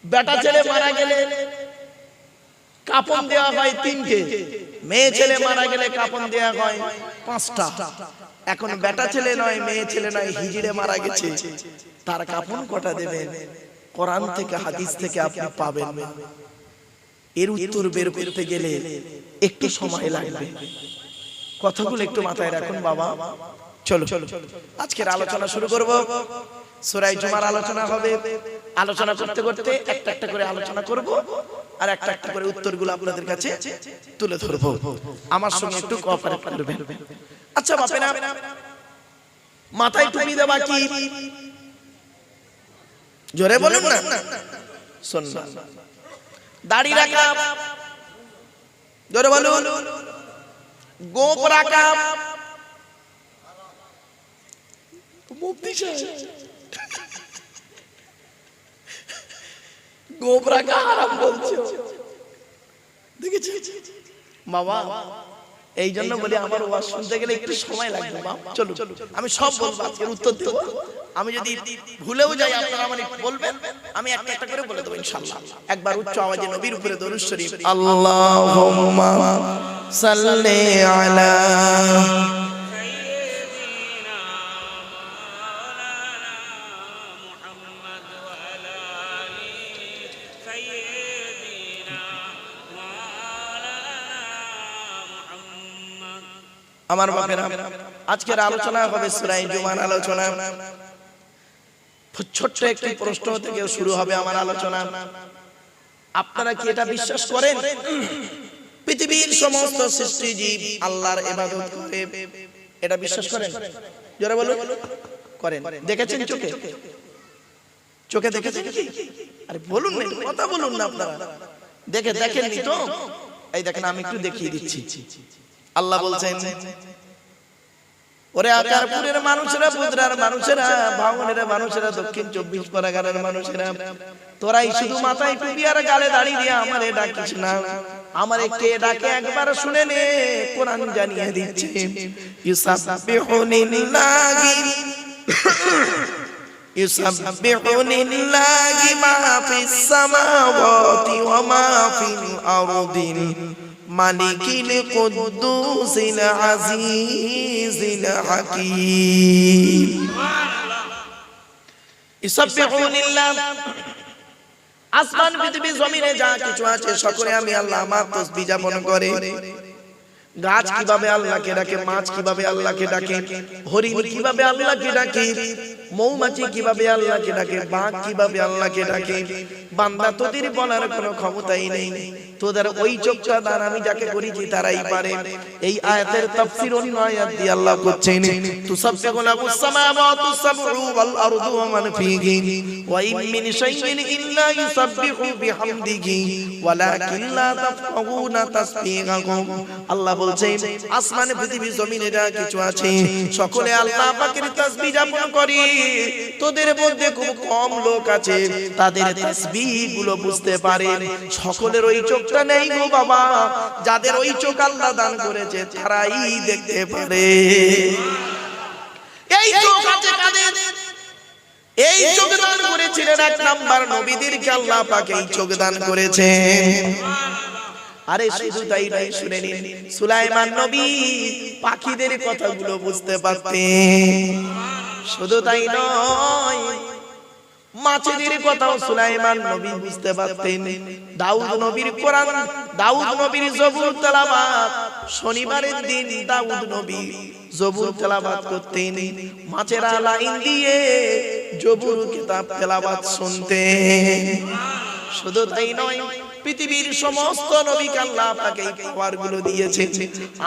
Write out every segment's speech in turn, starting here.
বেটা ছেলে মারা গেলে কাফন দেওয়া হয় 3টে, মেয়ে ছেলে মারা গেলে কাফন দেওয়া হয় 5টা। এখন বেটা ছেলে নয়, মেয়ে ছেলে নয়, হিজড়ে মারা গেছে, তার কাফন কটা দেবেন? কোরআন থেকে হাদিস থেকে আপনি পাবেন না। এর উত্তর বের করতে গেলে একটু সময় লাগবে। কথাগুলো একটু মাথায় রাখুন বাবা। চলো আজকের আলোচনা শুরু করব। সূরা জুমার আলোচনা হবে। আলোচনা করতে করতে একটা একটা করে আলোচনা করব, আর একটা একটা করে উত্তরগুলো আপনাদের কাছে তুলে ধরব। আমার সঙ্গে একটু কোঅপারেট করবেন। আচ্ছা বাপেরা, মাথায় টুপি দেওয়া কি? জোরে বলুন না। সুন্নাহ। দাড়ি রাখা? জোরে বলুন। গোঁফ রাখা? মুফতি সাহেব, গোঁফ রাখা হারাম বলছো, দেখেছি বাবা। এই জন্য বলি আমার ওয়াজ শুনতে গেলে একটু সময় লাগবে বাবা। চলো আমি সব বলবো, আজকের উত্তর দেব। আমি যদি ভুলেও যাই আপনারা আমাকে বলবেন, আমি একটা একটা করে বলে দেব ইনশাআল্লাহ। একবার উচ্চ আওয়াজে নবীর উপরে দরুদ শরীফ। আল্লাহুম্মা সাল্লি আলা আমার বাপেরা, আজকের আলোচনা হবে সূরা জুমার আলোচনা। ছোট্ট একটি প্রশ্ন থেকে শুরু হবে আমার আলোচনা। আপনারা কি এটা বিশ্বাস করেন পৃথিবীর সমস্ত সৃষ্টি জীব আল্লাহর ইবাদত করে? এটা বিশ্বাস করেন? জোরে বলুন। করেন? দেখেছেন চোখে? চোখে দেখেছেন কি? আরে বলুন না, কথা বলুন না আপনারা। দেখেননি তো? এই দেখেন, আমি একটু দেখিয়ে দিচ্ছি। আল্লাহ বলছেন, ওরে আকারপুরের মানুষেরা, বুধরার মানুষেরা, ভাঙনের মানুষেরা, দক্ষিণ 24 পরগনার মানুষেরা, তোরাই শুধু মাথায় টুপি আর গালে দাড়ি দিয়ে আমারে ডাকিস না। আমারে কে ডাকে একবার শুনে নে। কোরআন জানিয়ে দিচ্ছে, ইউসাব্বিহুনিল্লাহি ইউসাব্বিহুনিল্লাহি মা ফিস সামাওয়াতি ওয়া মা ফিল আরদিল মালিকিল কুদ্দুসিল আজিজিল হাকীম। ইউসাব্বিহুনিল্লাহ, আসমান পৃথিবী জমিনে যা কিছু আছে সকলে আমি আল্লাহ আমার তাসবিহ যাপন করে। গাছ কিভাবে আল্লাহকে ডাকে, মাছ কিভাবে আল্লাহকে ডাকে, হরিণ কিভাবে আল্লাহকে ডাকে, মৌমাছি কিভাবে আল্লাহকে ডাকে, বাঘ কিভাবে আল্লাহকে ডাকে। বান্দা তোদের বলার কোনো ক্ষমতাই নেই। তোদের ওই চোখটা দান আমি যাকে করেছি তারাই পারে। এই আয়াতের তাফসীর অন্য আয়াত দিয়ে আল্লাহ করছেন, তুসাব্বিহু লাহুস সামাওয়াতুস সাবউ ওয়াল আরদু ওয়া মান ফীহি ওয়া ইন মিন শাইইন ইল্লা ইউসাব্বিহু বিহামদিহি ওয়ালাকিন লা তাফকাহুনা তাসবিহাহুম। আল্লাহ বলছেন, আসমানে পৃথিবী জমিনে যা কিছু আছে সকলে আল্লাহ পাকের তাসবিহ যাপন করে। তোদের মধ্যে খুব কম লোক আছে তাদের তাসবিহ গুলো বুঝতে পারে। সকলের ওই চোখটা নেই গো বাবা। যাদের ওই চোখ আল্লাহ দান করেছে তারাই দেখতে পারে। এই চোখ আছে কাদের? এই চোখ দান করেছিলেন এক নাম্বার নবীদেরকে আল্লাহ পাক এই চোখ দান করেছেন। আরে শুধু তাই নয়, শুনে নিন, সুলাইমান নবী পাখিদের কথাগুলো বুঝতে পারতেন। শুধু তাই নয়, মাছেদের কথাও সুলাইমান নবী বুঝতে পারতেন। দাউদ নবীর কোরআন, দাউদ নবীর জবুর তেলাওয়াত, শনিবারের দিন দাউদ নবী জবুর তেলাওয়াত করতেন। মাছেরা লাইন দিয়ে জবুর কিতাব তেলাওয়াত শুনতেন। শুধু তাই নয়, পৃথিবীর সমস্ত নবীকে আল্লাহ পাক এই পাওয়ারগুলো দিয়েছেন।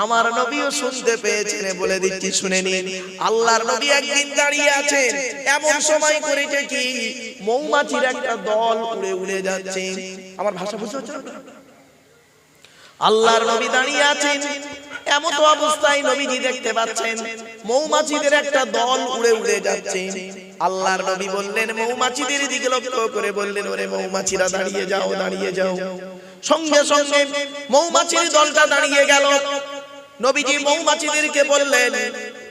আমার নবীও শুনতে পেয়েছেন। বলে দিচ্ছি, শুনে নিন। আল্লাহর নবী একদিন দাঁড়িয়ে আছেন, এমন সময় করেছে কি মৌমাছির একটা দল উড়ে উড়ে যাচ্ছে। আমার ভাষা বুঝতে পারছেন? আল্লাহর নবী দাঁড়িয়ে আছেন, এমন অবস্থায় নবীজি দেখতে পাচ্ছেন মৌমাছিদের একটা দল উড়ে উড়ে যাচ্ছে। আল্লাহর নবী বললেন, মৌমাছিদের দিকে লক্ষ্য করে বললেন, ওরে মৌমাছিরা দাঁড়িয়ে যাও, দাঁড়িয়ে যাও। সঙ্গে সঙ্গে মৌমাছির দলটা দাঁড়িয়ে গেল। নবীজি মৌমাছিদেরকে বললেন,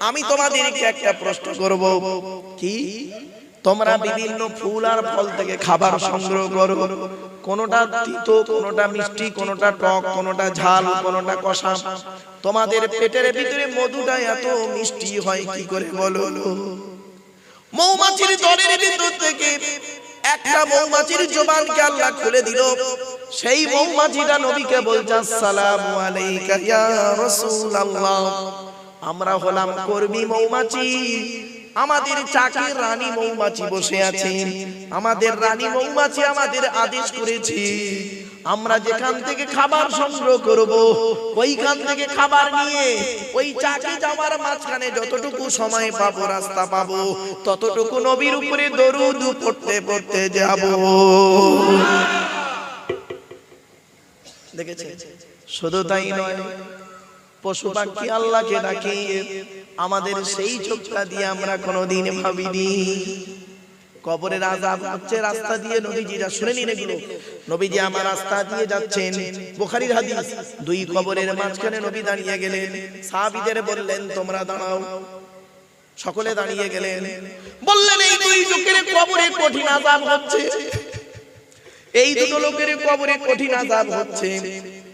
আমি তোমাদেরকে একটা প্রশ্ন করব। কি? তোমরা বিভিন্ন ফুল আর ফল থেকে খাবার সংগ্রহ করো, কোনটা তিতো, কোনটা মিষ্টি, কোনটা টক, কোনটা ঝাল, কোনটা কষা। তোমাদের পেটের ভিতরে মধুটা এত মিষ্টি হয় কি করে বলো? মৌমাছির দলের ভিতর থেকে একটা মৌমাছির জবানকে আল্লাহ খুলে দিল। সেই মৌমাছিটা নবীকে বলছে, আসসালামু আলাইকা ইয়া রাসূলুল্লাহ। আমরা হলাম কর্মী মৌমাছি, আমাদের চাকের রানী মৌমাছি বসে আছেন। আমাদের রানী মৌমাছি আমাদের আদেশ করেছে, আমরা যেখান থেকে খাবার সংগ্রহ করব, ওইখান থেকে খাবার নিয়ে ওই চাকে যাওয়ার মাঝখানে যতটুকু সময় পাবো, রাস্তা পাবো, ততটুকু নবীর উপরে দরুদ পড়তে পড়তে যাব। দেখেছেন? শুধু তাই নয়, পশু পাখি আল্লাহকে ডাকে, আমাদের সেই চোখটা দিয়ে আমরা কোনোদিন ভাবিনি। কবরের আযাব হচ্ছে রাস্তা দিয়ে, নবীজিরা শুনে নিন এগুলো। নবীজি আমার রাস্তা দিয়ে যাচ্ছেন, বুখারীর হাদিস, দুই কবরের মাঝখানে নবী দাঁড়িয়ে গেলেন। সাহাবীদের বললেন তোমরা দাঁড়াও, সকলে দাঁড়িয়ে গেলেন। বললেন এই দুই লোকের কবরে কঠিন আযাব হচ্ছে, এই দুটো লোকের কবরে কঠিন আযাব হচ্ছে,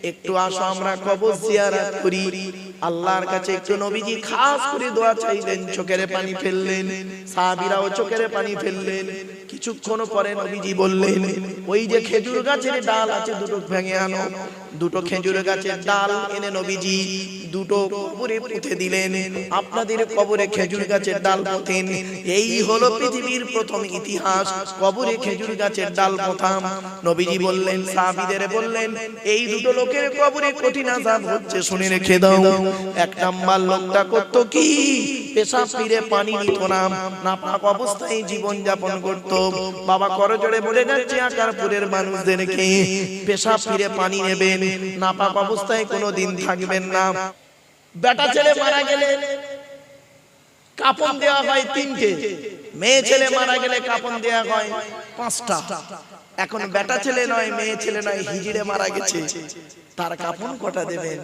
একটু আসো আমরা কবর জিয়ারত করি। আল্লাহর কাছে একটু নবীজি খাস করে দোয়া চাইলেন, চোখের পানি ফেললেন, সাহাবীরাও চোখের পানি ফেললেন। কিছুক্ষণ পরে নবীজি বললেন, ওই যে খেজুর গাছের ডাল আছে দুটো ভেঙে আনো। দুটো খেজুর গাছের ডাল এনে নবীজি দুটো কবরে পুঁতে দিলেন। আপনাদের কবরে খেজুর গাছের ডাল পোঁতেন, এই হলো পৃথিবীর প্রথম ইতিহাস, কবরে খেজুর গাছের ডাল পোঁতাম। নবীজি বললেন, সাহাবীদের বললেন, এই দুটো লোকের কবরে কঠিন আযাব হচ্ছে, শুনে রেখে দাও। এক নাম্বার লোকটা করত কি, পেশাব ফিরে পানি নিত না, নাপাক অবস্থায় জীবন যাপন করত। বাবা করজোড়ে বলে যাচ্ছে আকারপুরের মানুষদেরকে, পেশাব ফিরে পানি নেবেন, নাপাক অবস্থায় কোনোদিন থাকবেন না। বেটা ছেলে মারা গেলে কাফন দেওয়া হয় 3টে, মেয়ে ছেলে মারা গেলে কাফন দেওয়া হয় 5টা। এখন বেটা ছেলে নয়, মেয়ে ছেলে নয়, হিজড়ে মারা গেছে, তার কাফন কটা দেবেন?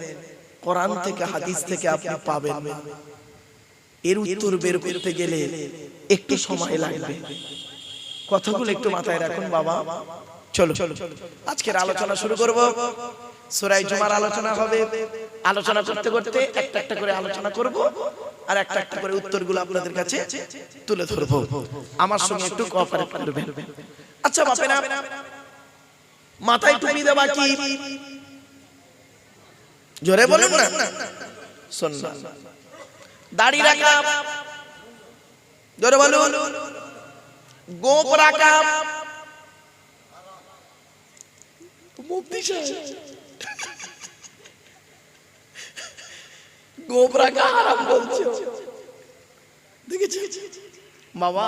কোরআন থেকে হাদিস থেকে আপনি পাবেন। এর উত্তর বের করতে গেলে একটু সময় লাগবে। কথাগুলো একটু মাথায় রাখুন বাবা। চলো আজকের আলোচনা শুরু করব। সূরা জুমার আলোচনা হবে। আলোচনা করতে করতে একটা একটা করে আলোচনা করব, আর একটা একটা করে উত্তরগুলো আপনাদের কাছে তুলে ধরব। আমার সঙ্গে একটু কোঅপারেট করবেন। আচ্ছা বাপেরা, মাথায় টুপি দেওয়া কি? জোরে বলুন না। সুন্নাত। দাড়ি রাখা, জোরে বলুন। গোঁফ রাখা, মুফতি সাহেব, গোঁফ রাখা হারাম বলছে, দেখেছি বাবা।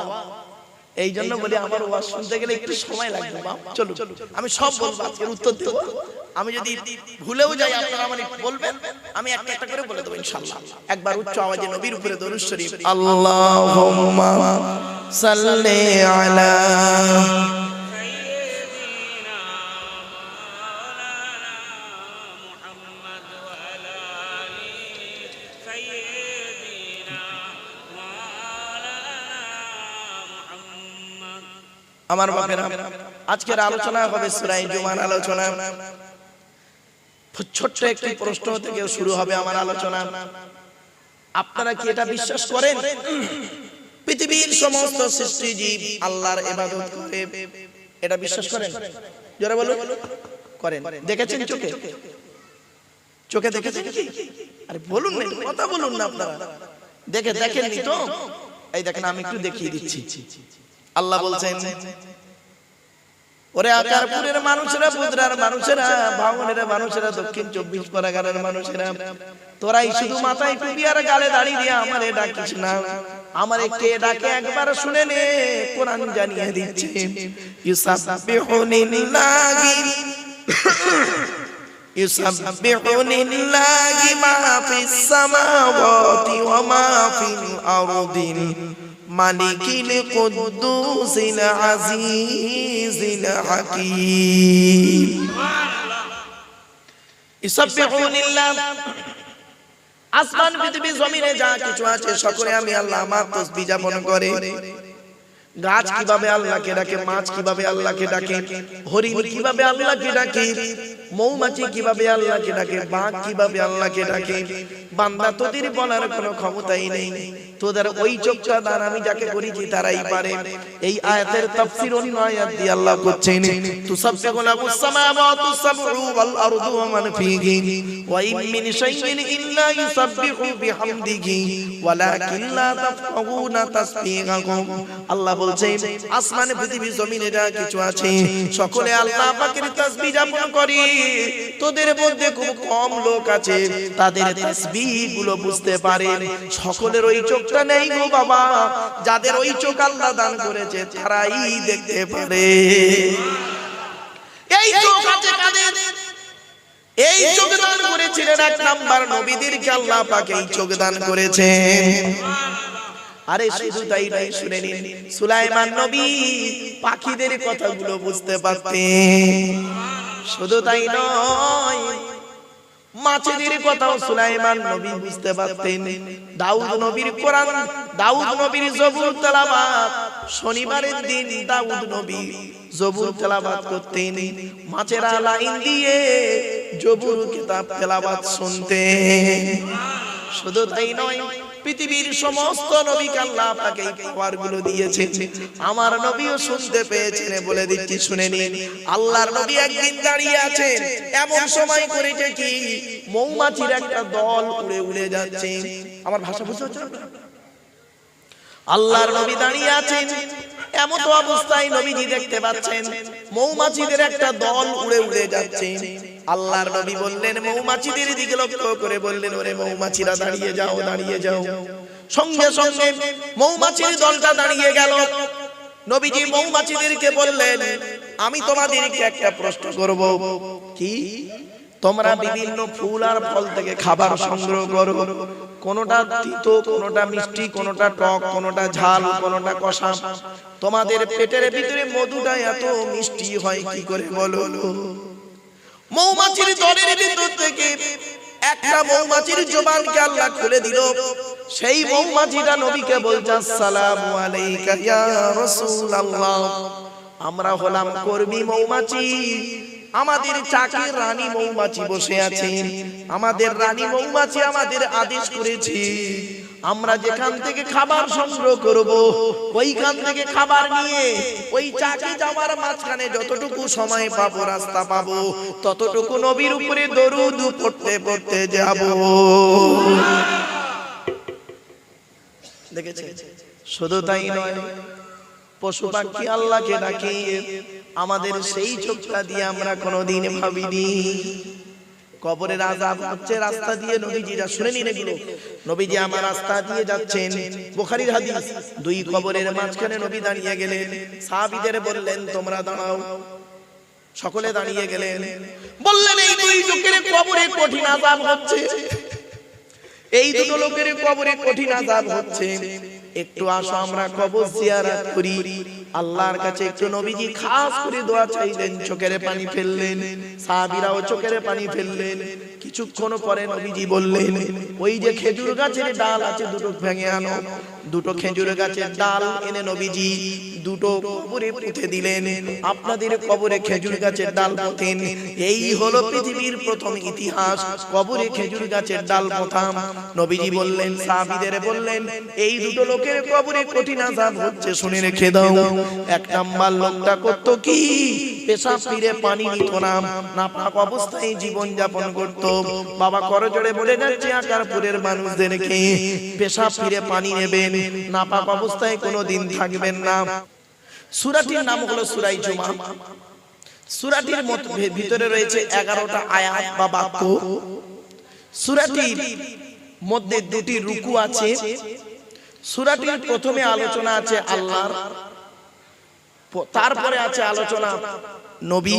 এই জন্য বলি আমার ওয়াজ শুনতে গেলে একটু সময় লাগবে বাপ। চলো আমি সব বলবো, আজকের উত্তর দেব। আমি যদি ভুলেও যাই আপনারা আমার একটু বলবেন, আমি একটা একটা করে বলে দেবো ইনশাআল্লাহ। একবার উচ্চ আওয়াজে নবীর উপরে দরুদ শরীফ, আল্লাহুম্মা সাল্লি আলা আমার বাপেরা। আজকের আলোচনা হবে সূরা জুমার আলোচনা। ছোট্ট একটি প্রশ্ন থেকে শুরু হবে আমার আলোচনা। আপনারা কি এটা বিশ্বাস করেন পৃথিবীর সমস্ত সৃষ্টি জীব আল্লাহর ইবাদত করে? এটা বিশ্বাস করেন? জোরে বলুন। করেন? দেখেছেন চোখে? চোখে দেখেছেন কি? আরে বলুন না, কথা বলুন না আপনারা। দেখেননি তো? এই দেখেন, আমি একটু দেখিয়ে দিচ্ছি। আল্লাহ বলছেন, ওরে আকারপুরের মানুষেরা, বুদরার মানুষেরা, ভাঙনের মানুষেরা, দক্ষিণ 24 পরগনার মানুষেরা, তোরাই শুধু মাথায় টুপি আর গালে দাড়ি দিয়ে আমারে ডাকিস না। আমারে কে ডাকে একবার শুনে নে। কোরআন জানিয়ে দিচ্ছে, ইউসাব্বিহু লিল্লাহি মা ফিস সামাওয়াতি ওয়া মা ফিল আরদি মালিকিল কুদ্দুসিল আজিজিল হাকীম। ইউসাব্বিহু লিল্লাহ, আসমান পৃথিবী জমিনে যা কিছু আছে সকলে আমি আল্লাহ আমার তাসবিহ যাপন করে। গাছ কিভাবে আল্লাহকে ডাকে, মাছ কিভাবে আল্লাহকে ডাকে, হরিণ কিভাবে আল্লাহকে ডাকে, মৌমাছি কিভাবে আল্লাহকে ডাকে, বাঘ কিভাবে আল্লাহকে ডাকে। বান্দা তোদের বলার কোনো ক্ষমতাই নেই, তোদের ওই চোখটা দান আমি যাকে করেছি তারাই পারে। এই আয়াতের তাফসীর অন্য আয়াত দিয়ে আল্লাহ করছেন, তুসাব্বিহু লাহুস সামাওয়াতু সাবউ ওয়াল আরদু ওয়া মান ফীহি ওয়া ইন মিন শাইইন ইল্লা ইউসাব্বিহু বিহামদিহি ওয়ালাকিন লা তাফকাহুনা তাসবিহাহুম। আল্লাহ বলছেন আসমানে পৃথিবী জমিনে যা কিছু আছে সকলে আল্লাহ পাকের তাসবিহ যাপন করে। তোদের মধ্যে খুব কম লোক আছে তাদের তাসবিহ গুলো বুঝতে পারে। সকলের ওই চোখটা নেই গো বাবা, যাদের ওই চোখ আল্লাহ দান করেছে তারাই দেখতে পারে। এই চোখ আছে কাদের? এই চোখ দান করেছিলেন এক নাম্বার নবীদেরকে আল্লাহ পাক এই চোখ দান করেছেন। আরে শুধু তাই নয়, শুনে নিন, সুলাইমান নবী পাখিদের কথাগুলো বুঝতে পারতেন। শুধু তাই নয়, মাছেদের কথাও সুলাইমান নবী বুঝতে পারতেন। দাউদ নবীর কোরআন, দাউদ নবীর জবুর তেলাওয়াত, শনিবারের দিন দাউদ নবী জবুর তেলাওয়াত করতেন। মাছেরা লাইন দিয়ে জবুর কিতাব তেলাওয়াত শুনতেন। শুধু তাই নয়, পৃথিবীর সমস্ত নবীকে আল্লাহ পাক এই পাওয়ারগুলো দিয়েছেন। আমার নবীও শুনতে পেয়েছেন, বলে দিচ্ছি শুনে নিন। আল্লাহর নবী একদিন দাঁড়িয়ে আছেন, এমন সময় করেছে কি মৌমাছির একটা দল উড়ে উড়ে যাচ্ছে। আমার ভাষা বুঝতে পারছেন? আল্লাহর নবী দাঁড়িয়ে আছেন, এমন তো অবস্থায় নবীজি দেখতে পাচ্ছেন মৌমাছিদের একটা দল উড়ে উড়ে যাচ্ছে। আল্লাহর নবী বললেন, মৌমাছিদের দিকে লক্ষ্য করে বললেন, ওরে মৌমাছিরা দাঁড়িয়ে যাও, দাঁড়িয়ে যাও। সঙ্গে সঙ্গে মৌমাছির দলটা দাঁড়িয়ে গেল। নবীজি মৌমাছিদেরকে বললেন, আমি তোমাদেরকে একটা প্রশ্ন করব। কি? তোমরা বিভিন্ন ফুল আর ফল থেকে খাবার সংগ্রহ করো, কোনটা তিতো, কোনটা মিষ্টি, কোনটা টক, কোনটা ঝাল, কোনটা কষা। তোমাদের পেটের ভিতরে মধুটা এত মিষ্টি হয় কি করে বলো? মৌমাছির দলের ভিতর থেকে একটা মৌমাছির জবানকে আল্লাহ খুলে দিল। সেই মৌমাছিটা নবীকে বলছে, আসসালামু আলাইকা ইয়া রাসূলুল্লাহ। আমরা হলাম কর্মী মৌমাছি, আমাদের চাকের রানী মৌমাছি বসে আছেন। আমাদের রানী মৌমাছি আমাদের আদেশ করেছে আমরা যেখান থেকে খাবার সংগ্রহ করব ওইখান থেকে খাবার নিয়ে ওই চাকে যাওয়ার মাঝখানে যতটুকু সময় পাবো, রাস্তা পাবো, ততটুকু নবীর উপরে দরুদ পড়তে পড়তে যাব। দেখেছেন? শুধু তাই নয়, পশু পাখি আল্লাহকে ডাকে, আমাদের সেই চোখটা দিয়ে আমরা কোনোদিন ভাবিনি। কবরের আযাব হচ্ছে রাস্তা দিয়ে, নবীজিরা শুনে নিন এগুলো। নবীজি আমার রাস্তা দিয়ে যাচ্ছেন, বুখারীর হাদিস, দুই কবরের মাঝখানে নবী দাঁড়িয়ে গেলেন। সাহাবীদের বললেন, তোমরা দাঁড়াও। সকলে দাঁড়িয়ে গেলেন। বললেন, এই দুই লোকের কবরে কঠিন আযাব হচ্ছে, এই দুটো লোকের কবরে কঠিন আযাব হচ্ছে। একটু আসো আমরা কবর জিয়ারত করি। আল্লাহর কাছে একটু নবীজি খাস করে দোয়া চাইলেন, চোখের পানি ফেললেন, সাহাবীরাও চোখের পানি ফেললেন। কিছুক্ষণ পরে নবীজি বললেন, ওই যে খেজুর গাছের ডাল আছে দুটো ভেঙে আনো। দুটো খেজুর গাছের ডাল এনে নবীজি দুটো কবরে পুঁতে দিলেন। আপনাদের কবরে খেজুর গাছের ডাল পোতেন, এই হলো পৃথিবীর প্রথম ইতিহাস, কবরে খেজুর গাছের ডাল পোতাম। নবীজি বললেন, সাহাবীদের বললেন, এই দুটো লোকের কবরে কঠিন আযাব হচ্ছে, শুনে রেখে দাও। এক নাম্বার লোকটা করতো কি, পেশাব ফিরে পানি নিত না, নাপাক অবস্থায় জীবন যাপন করত। বাবা করজোড়ে বলে যাচ্ছে আকারপুরের মানুষদেরকে, পেশাব ফিরে পানি নেবেন, নাপাক অবস্থায় কোনোদিন থাকবেন না। সূরাটির নাম হলো সূরা জুমা। সূরাটির ভিতরে রয়েছে 11টা আয়াত বা বাক্য। সূরাটির মধ্যে দুটি রুকু আছে। সূরাটির প্রথমে আলোচনা আছে আল্লাহর, তারপরে আছে আলোচনা নবী,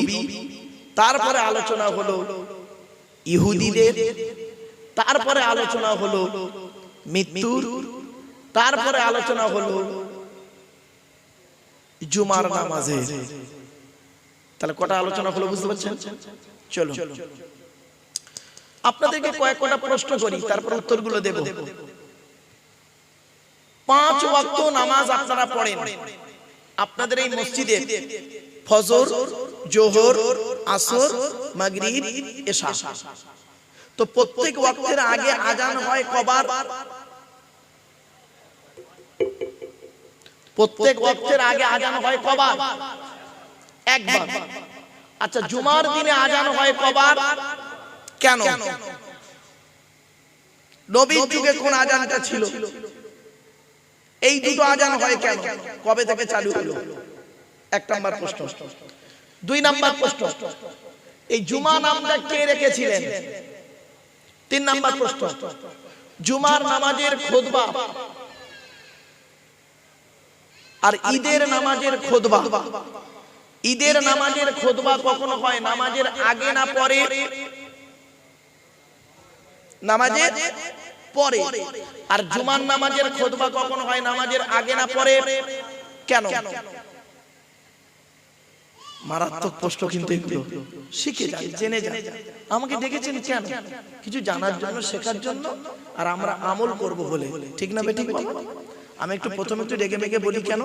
তারপরে আলোচনা হলো ইহুদিদের, তারপরে আলোচনা হলো মৃত্যুর, তারপরে আলোচনা হলো জুমার নামাজের। তাহলে কটা আলোচনা হলো বুঝতে পারছেন? চলো আপনাদেরকে কয়েকটা প্রশ্ন করি, তারপর উত্তরগুলো দেব। 5 ওয়াক্ত নামাজ আপনারা পড়েন, আপনাদের এই মসজিদে ফজর, জোহর, আসর, মাগরিব, এশা, তো প্রত্যেক ওয়াক্তের আগে আজান হয় কবার? প্রত্যেক ওয়াক্তের আগে আজান হয় কবার? একবার। আচ্ছা, জুমার দিনে আজান হয় কবার? কেন? নবীর যুগে কোন আজানটা ছিল? এই দুটো আজান হয় কেন? কবে থেকে চালু হলো? এক নাম্বার প্রশ্ন। দুই নাম্বার প্রশ্ন, এই জুমা নামটা কে রেখেছিলেন? তিন নাম্বার প্রশ্ন, জুমার নামাজের খুতবা আর ঈদের নামাজের খুতবা, ঈদের নামাজের খুতবা কখনো হয় নামাজের আগে না পরে? নামাজের পরে। আর জুমার নামাজের খুতবা কখনো হয় নামাজের আগে না পরে? কেন? মারাত্মক প্রশ্ন কিন্তু এগুলো, শিখে যান, জেনে যান। আমাকে ডেকেছেন কেন? কিছু জানার জন্য, শেখার জন্য, আর আমরা আমল করব বলে। ঠিক না বেঠিক? আমি একটু প্রথমে একটু রেগে মেগে বলি কেন?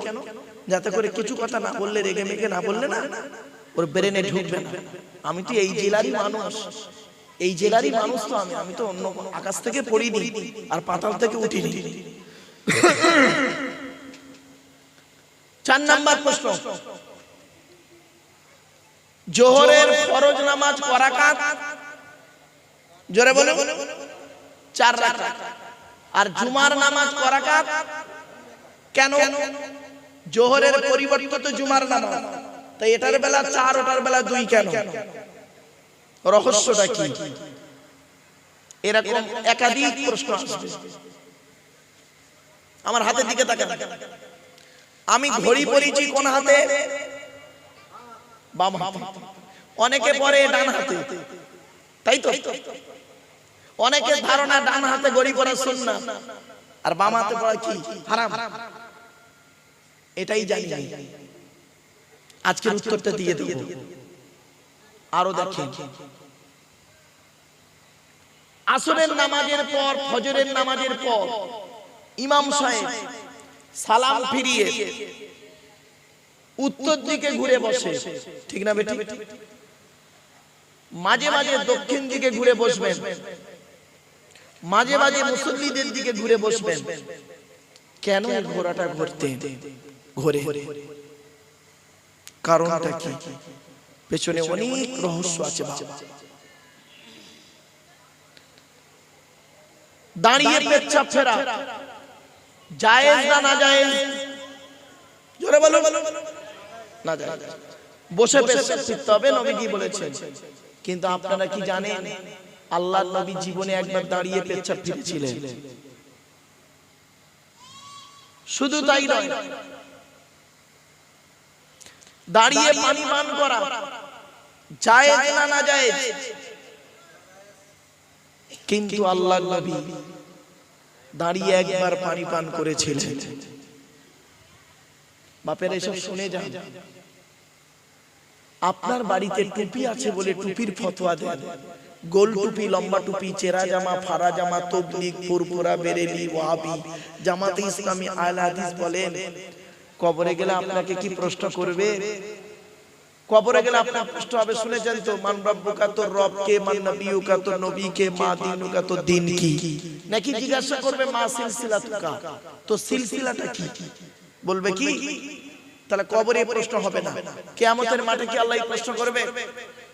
যাতে করে কিছু কথা না বললে, রেগে মেগে না বললে না ওর ব্রেনে ঢুকবে না। আমি তো এই জেলারই মানুষ, এই জেলারই মানুষ তো আমি তো অন্য আকাশ থেকে পড়িনি আর পাতাল থেকে উঠিনি। 4 নাম্বার প্রশ্ন, জোহরের ফরজ নামাজ ক রাকাত? জোরে বলো। 4 রাকাত। আর জুমার নামাজ ক রাকাত? কেন? জোহরের পরিবর্তে তো জুমার নামাজ, তাই এটার বেলা 4, ওটার বেলা 2 কেন? রহস্যটা কি? এরকম একাধিক প্রশ্ন আসবে। আমার হাতের দিকে তাকান, আমি ঘড়ি পরেছি কোন হাতে? বাম হাতে। অনেকে পরে ডান হাতে, তাই তো? অনেকের ধারণা ডান হাতে ঘড়ি পরা সুন্নাত আর বাম হাতে পরা কি হারাম। এটাই জানি না। আজকের উত্তরটা দিয়ে দেব। আরো দেখেন, আসরের নামাজের পর, ফজরের নামাজের পর ইমাম সাহেব সালাম ফিরিয়ে উত্তর দিকে ঘুরে বসে, ঠিক না বেটি? মাঝে মাঝে দক্ষিণ দিকে ঘুরে বসবেন, মাঝে মাঝে মুসল্লিদের দিকে ঘুরে বসবেন। কেন ঘোরাটা ঘোরে? কারণটা কি? পেছনে অনেক রহস্য আছে বাবা। দাঁড়িয়ে পেচ্ছাপ ফেরা জায়েজ না নাজায়েজ? জোরে বলো। না জায়েজ। বসে পেচ্ছাপ ফিরতে হবে, নবীজি বলেছেন। কিন্তু আপনারা কি জানেন, আল্লাহর নবী জীবনে একবার দাঁড়িয়ে পেচ্ছাপ ফিরেছিলেন। শুধু তাই নয়, দাঁড়িয়ে পানি পান করা জায়েজ না নাজায়েজ? কিন্তু আল্লাহর নবী দাঁড়িয়ে একবার পানি পান করেছিলেন। বাপের এসব শুনে যান। আপনার বাড়িতে টুপি আছে বলে টুপির ফতোয়া দেন, গোল টুপি, লম্বা টুপি, চেরা জামা, ফাড়া জামা, তবলিগ, ফুরফুরা, বেরেলি, ওয়াহাবি, জামাতে ইসলামী, আহলে হাদিস বলেন, কবরে গেলে আপনাকে কি প্রশ্ন করবে? কবরে গেলে আপনার প্রশ্ন হবে, শুনেছেন তো, মান রাব্বুকা, তোর রব কে, মান নবিয়ুকা, তোর নবী কে, মা দীনুকা, তোর দিন কি? নাকি জিজ্ঞাসা করবে মা সিলসিলাতুকা, তো সিলসিলাটা কি? বলবে কি? তাহলে কবরে প্রশ্ন হবে না। কিয়ামতের মাঠে কি আল্লাহ প্রশ্ন করবে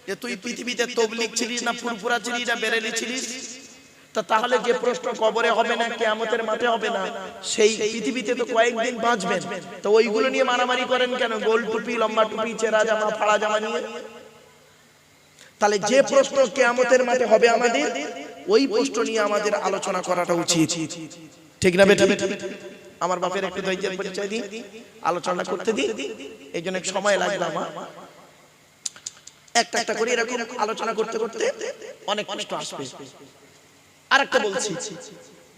যে তুই পৃথিবীতে তবলিগ ছিলিস না, ফুরফুরা ছিলিস না, বেরেলি ছিলিস? তাহলে যে প্রশ্ন কবরে হবে না, কিয়ামতের মাঠে হবে না, সেই পৃথিবীতে তো কয়েকদিন বাঁচবেন, তো ওইগুলো নিয়ে মারামারি করেন কেন? গোল টুপি, লম্বা টুপি, চেরা জামা, ফাড়া জামা নিয়ে? তাহলে যে প্রশ্ন কিয়ামতের মাঠে হবে আমাদের, ওই প্রশ্ন নিয়ে আমাদের আলোচনা করাটা উচিত, ঠিক না বেটা? আমার বাপের একটু ধৈর্যের পরিচয় দিই, আলোচনা করতে দিই, এই জন্য সময় লাগবে আমার। একটা একটা করে এরকম আলোচনা করতে করতে অনেক কষ্ট আসবে। আরেকটা বলছি,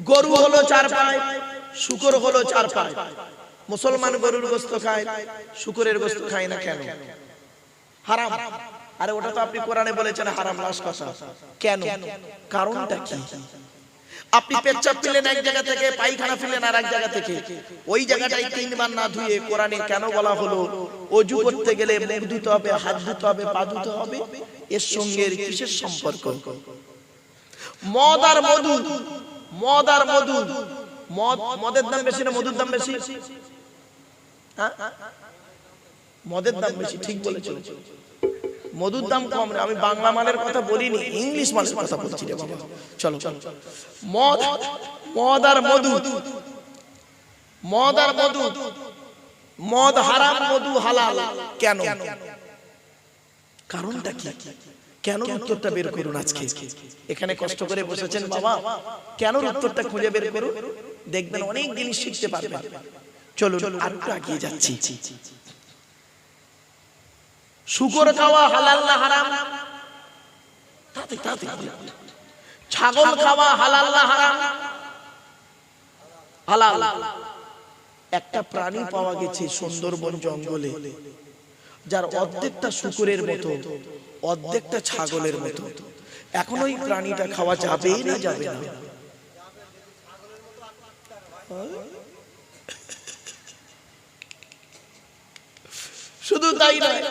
গরু হলো 4 পায়, শূকর হলো 4 পায়। মুসলমান গরুর গোশত খায়, শূকরের গোশত খায় না কেন? হারাম। আরে ওটা তো আপনি কোরআনে বলেছেন হারাম, লাশ কষা। কেন? কারণটা কি? আপনি পেচ্ছাপ ফেললেন এক জায়গা থেকে, পায়খানা ফেললেন আর এক জায়গা থেকে, ওই জায়গাটাই 3 বার না ধুয়ে কোরআনে কেন বলা হলো ওযু করতে গেলে মুখ ধুতে হবে, হাত ধুতে হবে, পা ধুতে হবে? এর সঙ্গে কিসের সম্পর্ক? মদ আর মধু, মদ আর মধু, মদের দাম বেশি না মধুর দাম বেশি? মদের দাম বেশি, ঠিক বলেছো। মধুর দাম কম। আমি বাংলা মালের কথা বলিনি, ইংলিশ মালের কথা বলছি রে বাবা। চলো মদ, মদ আর মধু, মদ আর মধু, মদ হারাম মধু হালাল কেন? কারণটা কি? কেন? উত্তরটা বের করুন আজকে। এখানে কষ্ট করে বসেছেন বাবা, কেন উত্তরটা খুঁজে বের করুন, দেখবেন অনেক জিনিস শিখতে পারবেন। চলুন আর একটু এগিয়ে যাচ্ছি। শুকর খাওয়া হালাল না হারাম? ছাগল খাওয়া হালাল না হারাম? হালাল। একটা প্রাণী পাওয়া গেছে সুন্দরবন জঙ্গলে, যার অর্ধেকটা শুকরের মতো, অর্ধেকটা ছাগলের মতো। এখন ওই প্রাণীটা খাওয়া যাবে না যাবে না? শুধু তাই নয়,